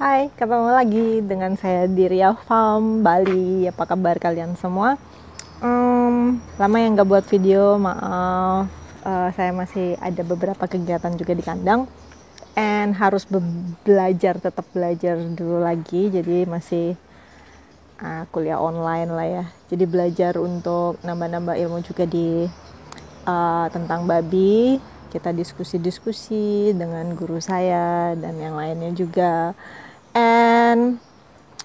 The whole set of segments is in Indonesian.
Hai, ketemu lagi dengan saya di Riau Farm, Bali. Apa kabar kalian semua? Lama yang gak buat video, maaf. Saya masih ada beberapa kegiatan juga di kandang. And harus tetap belajar dulu lagi. Jadi masih kuliah online lah ya. Jadi belajar untuk nambah-nambah ilmu juga di tentang babi. Kita diskusi-diskusi dengan guru saya dan yang lainnya juga. And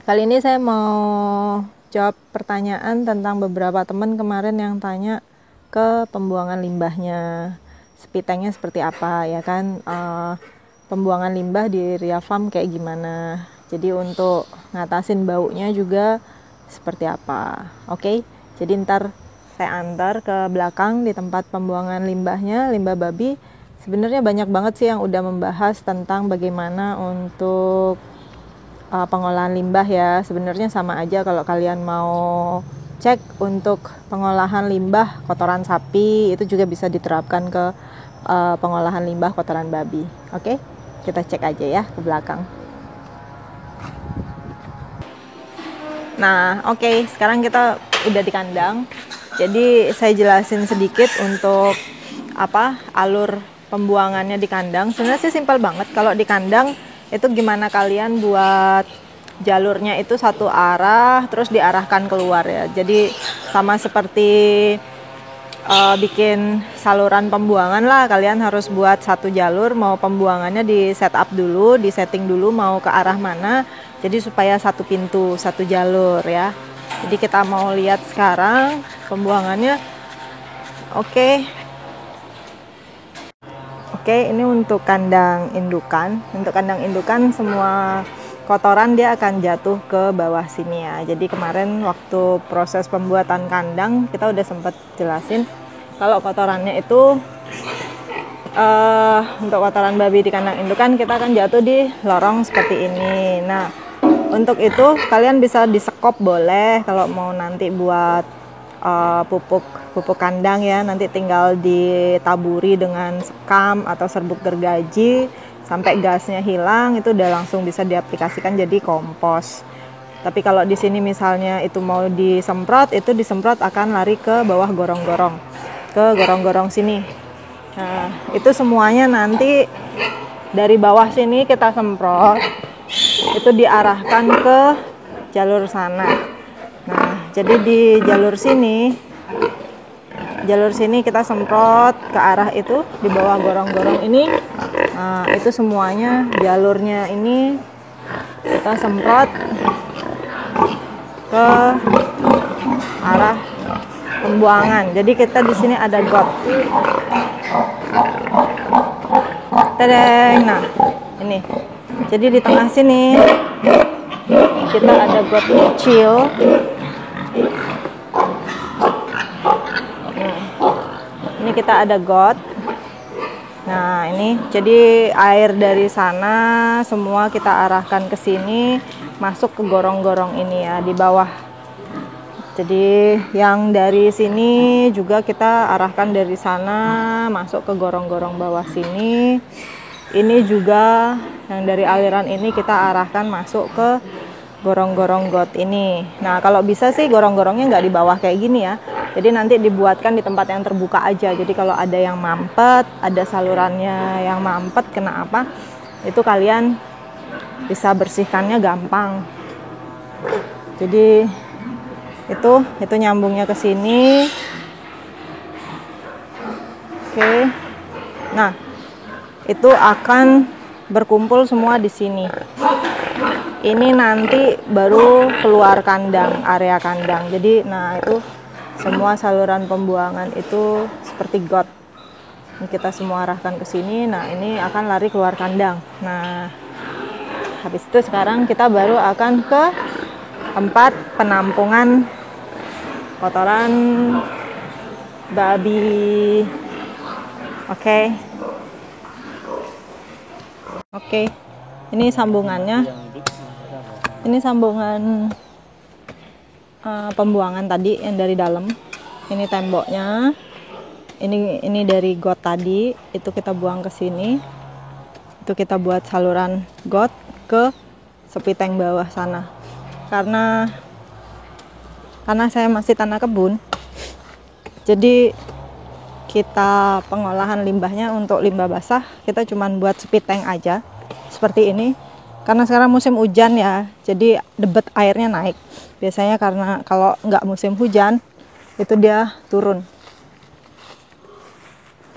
kali ini saya mau jawab pertanyaan tentang beberapa teman kemarin yang tanya ke pembuangan limbahnya. Speed tanknya seperti apa ya kan, pembuangan limbah di Ria Farm kayak gimana. Jadi untuk ngatasin baunya juga seperti apa. Oke, jadi ntar saya antar ke belakang di tempat pembuangan limbahnya, limbah babi. Sebenarnya banyak banget sih yang udah membahas tentang bagaimana untuk pengolahan limbah ya. Sebenarnya sama aja kalau kalian mau cek untuk pengolahan limbah kotoran sapi, itu juga bisa diterapkan ke pengolahan limbah kotoran babi. Oke, kita cek aja ya ke belakang. Nah, oke, sekarang kita udah di kandang. Jadi saya jelasin sedikit untuk alur pembuangannya di kandang. Sebenarnya sih simpel banget. Kalau di kandang itu gimana kalian buat jalurnya itu satu arah terus diarahkan keluar ya. Jadi sama seperti bikin saluran pembuangan lah, kalian harus buat satu jalur. Mau pembuangannya di setup dulu, di setting dulu mau ke arah mana. Jadi supaya satu pintu, satu jalur ya. Jadi kita mau lihat sekarang pembuangannya. Oke, ini untuk kandang indukan. Untuk kandang indukan semua kotoran dia akan jatuh ke bawah sini ya. Jadi kemarin waktu proses pembuatan kandang kita udah sempat jelasin kalau kotorannya itu untuk kotoran babi di kandang indukan kita akan jatuh di lorong seperti ini. Nah, untuk itu kalian bisa disekop boleh kalau mau nanti buat pupuk kandang ya, nanti tinggal ditaburi dengan sekam atau serbuk gergaji sampai gasnya hilang, itu udah langsung bisa diaplikasikan jadi kompos. Tapi kalau di sini misalnya itu mau disemprot, itu disemprot akan lari ke bawah gorong-gorong, ke gorong-gorong sini. Nah, itu semuanya nanti dari bawah sini kita semprot, itu diarahkan ke jalur sana. Nah, jadi di jalur sini kita semprot ke arah itu di bawah gorong-gorong ini. Nah, itu semuanya jalurnya ini kita semprot ke arah pembuangan. Jadi kita di sini ada got. Tadeng. Nah, ini. Jadi di tengah sini kita ada got kecil. Ini kita ada got. Nah, ini jadi air dari sana semua kita arahkan ke sini, masuk ke gorong-gorong ini ya di bawah. Jadi yang dari sini juga kita arahkan dari sana masuk ke gorong-gorong bawah sini. Ini juga yang dari aliran ini kita arahkan masuk ke gorong-gorong got ini. Nah, kalau bisa sih gorong-gorongnya nggak di bawah kayak gini ya. Jadi nanti dibuatkan di tempat yang terbuka aja. Jadi kalau ada yang mampet, ada salurannya yang mampet kena apa, itu kalian bisa bersihkannya gampang. Jadi itu nyambungnya ke sini. Oke. Nah, itu akan berkumpul semua di sini. Ini nanti baru keluar kandang, area kandang. Jadi, nah itu semua saluran pembuangan itu seperti got. Ini kita semua arahkan ke sini. Nah, ini akan lari keluar kandang. Nah, habis itu sekarang kita baru akan ke tempat penampungan kotoran babi. Oke. Ini sambungannya. Ini sambungan pembuangan tadi yang dari dalam. Ini temboknya. Ini dari got tadi, itu kita buang ke sini. Itu kita buat saluran got ke sepiteng bawah sana. Karena saya masih tanah kebun, jadi kita pengolahan limbahnya untuk limbah basah kita cuman buat sepiteng aja seperti ini. Karena sekarang musim hujan ya, jadi debit airnya naik. Biasanya karena kalau nggak musim hujan itu dia turun.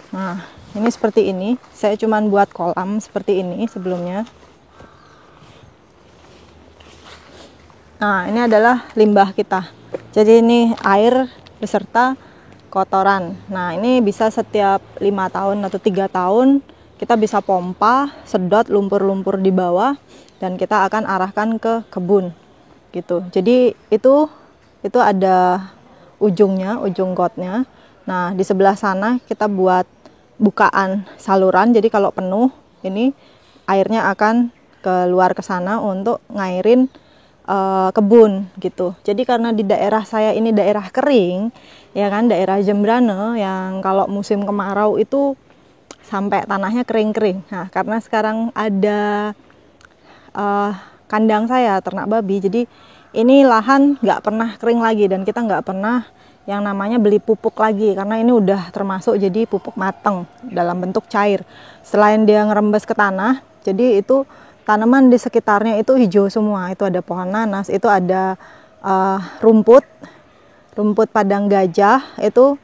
Nah, ini seperti ini. Saya cuman buat kolam seperti ini sebelumnya. Nah, ini adalah limbah kita. Jadi ini air beserta kotoran. Nah, ini bisa setiap 5 tahun atau 3 tahun kita bisa pompa, sedot lumpur-lumpur di bawah dan kita akan arahkan ke kebun. Gitu. Jadi itu ada ujungnya, ujung gotnya. Nah, di sebelah sana kita buat bukaan saluran. Jadi kalau penuh ini airnya akan keluar ke sana untuk ngairin kebun gitu. Jadi karena di daerah saya ini daerah kering, ya kan, daerah Jembrane yang kalau musim kemarau itu sampai tanahnya kering-kering. Nah, karena sekarang ada kandang saya ternak babi, jadi ini lahan nggak pernah kering lagi dan kita nggak pernah yang namanya beli pupuk lagi karena ini udah termasuk jadi pupuk mateng dalam bentuk cair. Selain dia ngerembes ke tanah, jadi itu tanaman di sekitarnya itu hijau semua. Itu ada pohon nanas, itu ada rumput padang gajah. Itu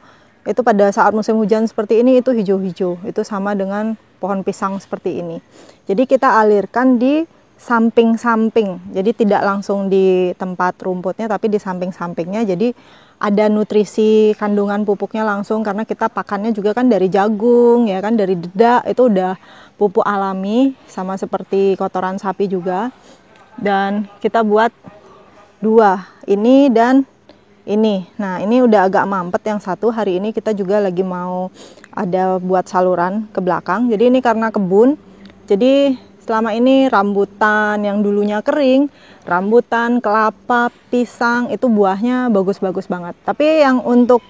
pada saat musim hujan seperti ini itu hijau-hijau. Itu sama dengan pohon pisang seperti ini. Jadi kita alirkan di samping-samping. Jadi tidak langsung di tempat rumputnya tapi di samping-sampingnya. Jadi ada nutrisi kandungan pupuknya langsung karena kita pakannya juga kan dari jagung ya kan, dari dedak, itu udah pupuk alami sama seperti kotoran sapi juga. Dan kita buat 2, ini dan ini. Nah, ini udah agak mampet yang satu. Hari ini kita juga lagi mau ada buat saluran ke belakang. Jadi ini karena kebun. Jadi selama ini rambutan yang dulunya kering, rambutan, kelapa, pisang itu buahnya bagus-bagus banget. Tapi yang untuk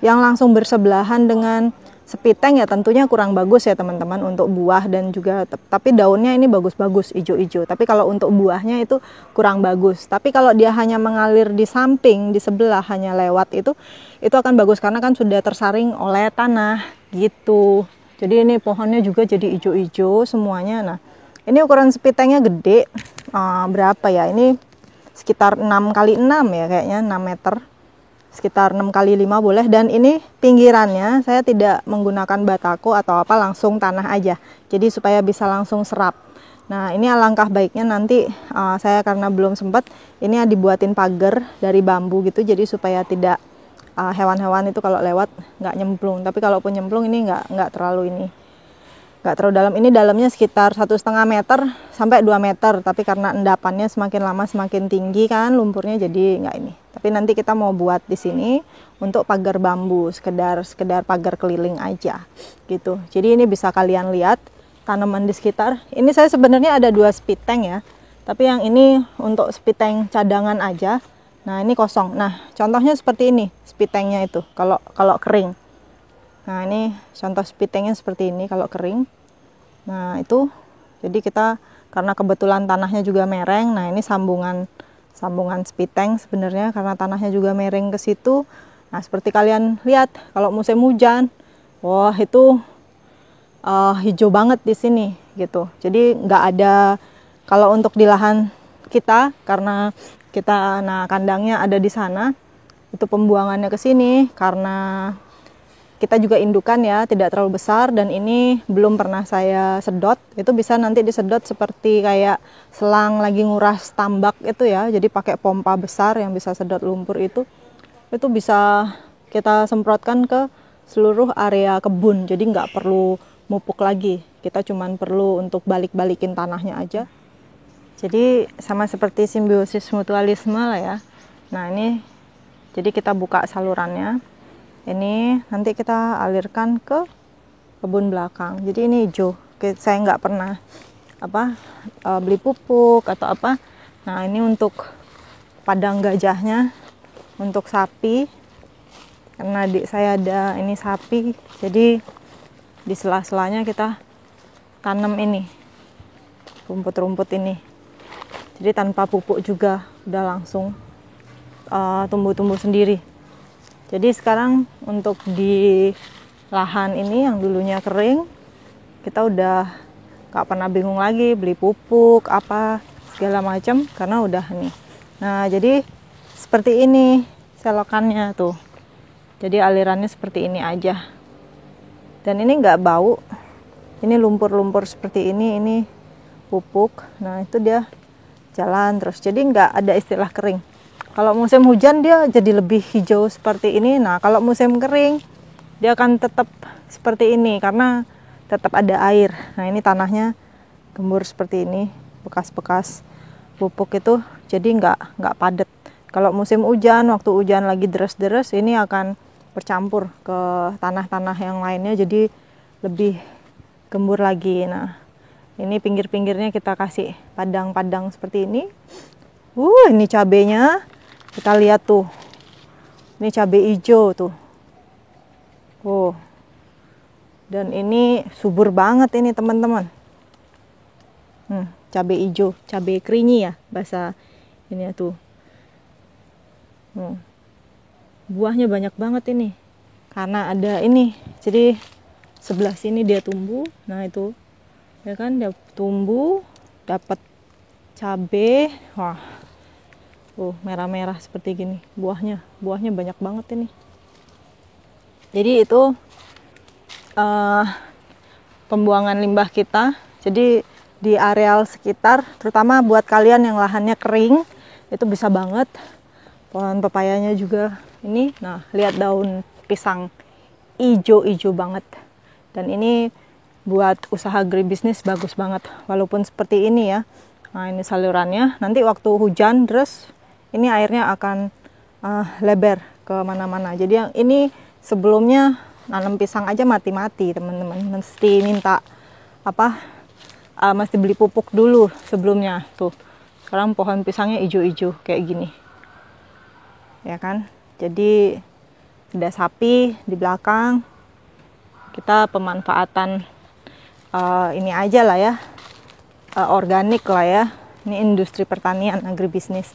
yang langsung bersebelahan dengan sepiteng ya tentunya kurang bagus ya teman-teman untuk buah dan juga tapi daunnya ini bagus-bagus ijo-ijo. Tapi kalau untuk buahnya itu kurang bagus. Tapi kalau dia hanya mengalir di samping, di sebelah hanya lewat itu akan bagus karena kan sudah tersaring oleh tanah gitu. Jadi ini pohonnya juga jadi ijo-ijo semuanya. Nah, ini ukuran sepitengnya gede, berapa ya? Ini sekitar 6x6 ya kayaknya, 6 meter. Sekitar 6x5 boleh. Dan ini pinggirannya saya tidak menggunakan batako atau apa, langsung tanah aja. Jadi supaya bisa langsung serap. Nah, ini alangkah baiknya nanti saya karena belum sempat, ini dibuatin pagar dari bambu gitu. Jadi supaya tidak hewan-hewan itu kalau lewat nggak nyemplung. Tapi kalaupun nyemplung ini nggak terlalu ini. Nggak terlalu dalam, ini dalamnya sekitar 1,5 meter sampai 2 meter, tapi karena endapannya semakin lama semakin tinggi kan lumpurnya, jadi nggak ini. Tapi nanti kita mau buat di sini untuk pagar bambu, sekedar pagar keliling aja gitu. Jadi ini bisa kalian lihat tanaman di sekitar. Ini saya sebenarnya ada 2 sepiteng ya, tapi yang ini untuk sepiteng cadangan aja. Nah, ini kosong. Nah, contohnya seperti ini sepitengnya itu kalau kering. Nah, ini contoh sepitengnya seperti ini kalau kering. Nah, itu jadi kita karena kebetulan tanahnya juga mereng. Nah, ini sambungan sepiteng sebenarnya karena tanahnya juga mereng ke situ. Nah, seperti kalian lihat kalau musim hujan, wah itu hijau banget di sini gitu. Jadi nggak ada, kalau untuk di lahan kita karena kita kandangnya ada di sana, itu pembuangannya ke sini karena kita juga indukan ya, tidak terlalu besar, dan ini belum pernah saya sedot. Itu bisa nanti disedot seperti kayak selang lagi nguras tambak itu ya, jadi pakai pompa besar yang bisa sedot lumpur itu bisa kita semprotkan ke seluruh area kebun, jadi nggak perlu mupuk lagi, kita cuman perlu untuk balik-balikin tanahnya aja. Jadi sama seperti simbiosis mutualisme lah ya. Nah, ini jadi kita buka salurannya. Ini nanti kita alirkan ke kebun belakang. Jadi ini hijau. Saya nggak pernah beli pupuk atau apa. Nah, ini untuk padang gajahnya, untuk sapi. Karena saya ada ini sapi, jadi di sela-selanya kita tanam ini rumput-rumput ini. Jadi tanpa pupuk juga udah langsung tumbuh-tumbuh sendiri. Jadi sekarang untuk di lahan ini yang dulunya kering, kita udah gak pernah bingung lagi beli pupuk apa segala macam karena udah nih. Nah jadi seperti ini selokannya tuh. Jadi alirannya seperti ini aja. Dan ini nggak bau. Ini lumpur-lumpur seperti ini pupuk. Nah itu dia jalan terus. Jadi nggak ada istilah kering. Kalau musim hujan dia jadi lebih hijau seperti ini. Nah kalau musim kering dia akan tetap seperti ini karena tetap ada air. Nah ini tanahnya gembur seperti ini, bekas-bekas pupuk itu jadi nggak padat. Kalau musim hujan, waktu hujan lagi deres-deres, ini akan bercampur ke tanah-tanah yang lainnya jadi lebih gembur lagi. Nah ini pinggir-pinggirnya kita kasih padang-padang seperti ini. Ini cabenya kita lihat tuh, ini cabai hijau tuh. Dan ini subur banget ini teman-teman. Cabai hijau, cabai keringi ya bahasa ini ya tuh. Buahnya banyak banget ini. Karena ada ini. Jadi sebelah sini dia tumbuh. Nah itu ya kan dia tumbuh, dapat cabai. Wah. Merah-merah seperti gini buahnya. Buahnya banyak banget ini. Jadi itu pembuangan limbah kita. Jadi di areal sekitar, terutama buat kalian yang lahannya kering, itu bisa banget. Pohon pepayanya juga ini. Nah, lihat daun pisang ijo-ijo banget. Dan ini buat usaha agribisnis bagus banget. Walaupun seperti ini ya. Nah, ini salurannya. Nanti waktu hujan terus ini airnya akan lebar ke mana-mana. Jadi yang ini sebelumnya nanam pisang aja mati-mati teman-teman, mesti minta mesti beli pupuk dulu sebelumnya tuh. Sekarang pohon pisangnya hijau-hijau kayak gini ya kan. Jadi ada sapi di belakang, kita pemanfaatan ini aja lah ya, organik lah ya. Ini industri pertanian agribisnis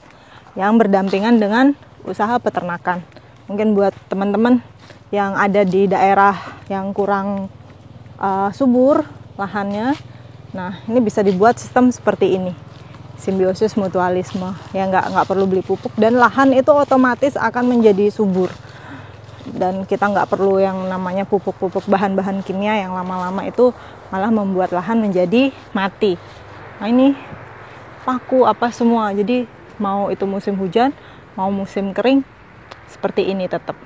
yang berdampingan dengan usaha peternakan. Mungkin buat teman-teman yang ada di daerah yang kurang subur lahannya, nah ini bisa dibuat sistem seperti ini, simbiosis mutualisme, ya nggak perlu beli pupuk dan lahan itu otomatis akan menjadi subur. Dan kita nggak perlu yang namanya pupuk-pupuk bahan-bahan kimia yang lama-lama itu malah membuat lahan menjadi mati. Nah ini paku apa semua, jadi mau itu musim hujan mau musim kering seperti ini tetap.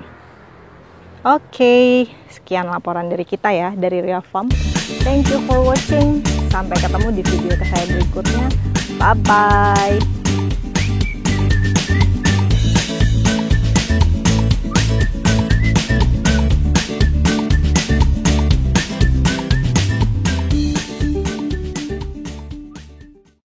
Oke, sekian laporan dari kita ya, dari Ria Farm. Thank you for watching. Sampai ketemu di video saya berikutnya. Bye-bye.